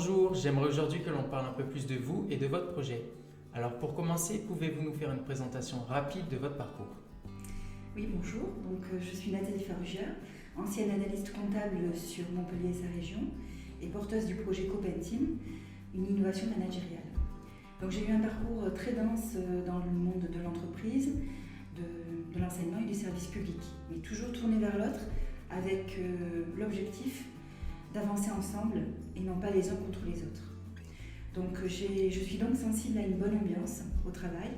Bonjour, j'aimerais aujourd'hui que l'on parle un peu plus de vous et de votre projet. Alors pour commencer, pouvez-vous nous faire une présentation rapide de votre parcours? Oui, bonjour. Je suis Nathalie Farrugia, ancienne analyste comptable sur Montpellier et sa région et porteuse du projet Copenteam, une innovation managériale. J'ai eu un parcours très dense dans le monde de l'entreprise, de l'enseignement et du service public, mais toujours tourné vers l'autre avec l'objectif d'avancer ensemble et non pas les uns contre les autres. Je suis donc sensible à une bonne ambiance au travail.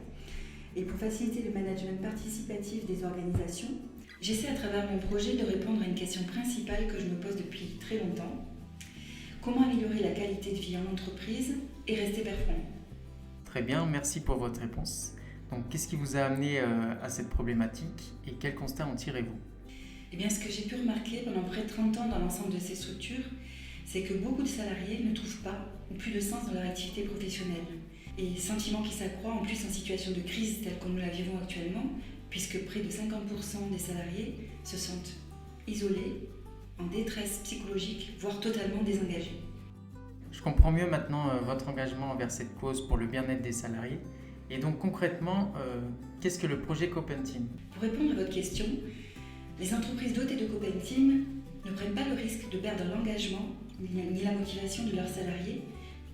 Et pour faciliter le management participatif des organisations, j'essaie à travers mon projet de répondre à une question principale que je me pose depuis très longtemps. Comment améliorer la qualité de vie en entreprise et rester performant? Très bien, merci pour votre réponse. Donc qu'est-ce qui vous a amené à cette problématique et quels constats en tirez-vous? Eh bien, ce que j'ai pu remarquer pendant près de 30 ans dans l'ensemble de ces structures, c'est que beaucoup de salariés ne trouvent pas ou plus de sens dans leur activité professionnelle. Et sentiment qui s'accroît en plus en situation de crise telle que nous la vivons actuellement, puisque près de 50% des salariés se sentent isolés, en détresse psychologique, voire totalement désengagés. Je comprends mieux maintenant votre engagement envers cette cause pour le bien-être des salariés. Et donc concrètement, qu'est-ce que le projet Copenteam? Pour répondre à votre question, les entreprises dotées de Copenteam ne prennent pas le risque de perdre l'engagement ni la motivation de leurs salariés,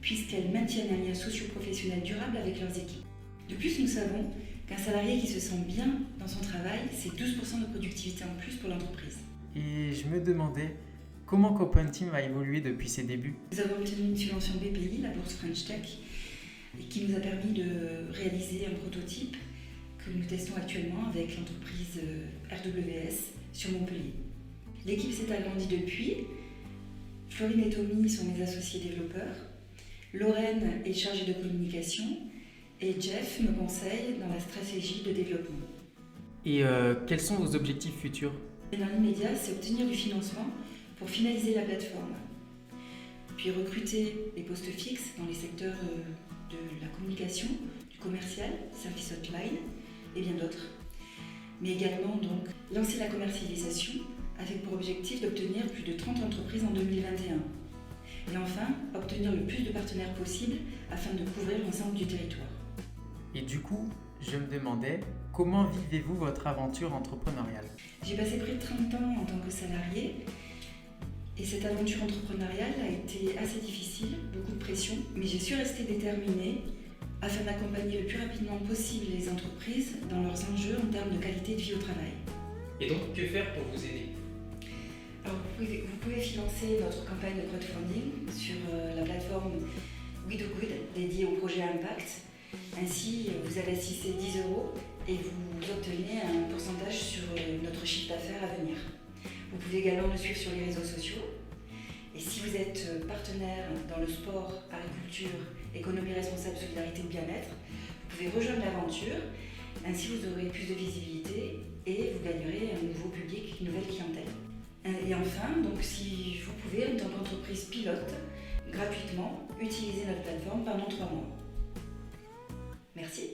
puisqu'elles maintiennent un lien socio-professionnel durable avec leurs équipes. De plus, nous savons qu'un salarié qui se sent bien dans son travail, c'est 12% de productivité en plus pour l'entreprise. Et je me demandais comment Copenteam a évolué depuis ses débuts. Nous avons obtenu une subvention BPI, la bourse French Tech, et qui nous a permis de réaliser un prototype que nous testons actuellement avec l'entreprise RWS sur Montpellier. L'équipe s'est agrandie depuis. Florine et Tommy sont mes associés développeurs. Lorraine est chargée de communication et Jeff me conseille dans la stratégie de développement. Et quels sont vos objectifs futurs? Dans l'immédiat, c'est obtenir du financement pour finaliser la plateforme, puis recruter les postes fixes dans les secteurs de la communication, du commercial, service hotline et bien d'autres. Mais également donc lancer la commercialisation avec pour objectif d'obtenir plus de 30 entreprises en 2021. Et enfin, obtenir le plus de partenaires possible afin de couvrir l'ensemble du territoire. Et du coup, je me demandais, comment vivez-vous votre aventure entrepreneuriale? J'ai passé près de 30 ans en tant que salarié et cette aventure entrepreneuriale a été assez difficile, beaucoup de pression, mais j'ai su rester déterminée afin d'accompagner le plus rapidement possible les entreprises dans leurs enjeux en termes de qualité de vie au travail. Et donc, que faire pour vous aider? Alors, vous pouvez financer notre campagne de crowdfunding sur la plateforme We Do Good dédiée au projet Impact. Ainsi, vous investissez 10 € et vous obtenez un pourcentage sur notre chiffre d'affaires à venir. Vous pouvez également nous suivre sur les réseaux sociaux. Et si vous êtes partenaire dans le sport, agriculture, économie responsable, solidarité ou bien-être, vous pouvez rejoindre l'aventure. Ainsi, vous aurez plus de visibilité et vous gagnerez un nouveau public, une nouvelle clientèle. Et enfin, donc, si vous pouvez, en tant qu'entreprise pilote, gratuitement, utiliser notre plateforme pendant 3 mois. Merci.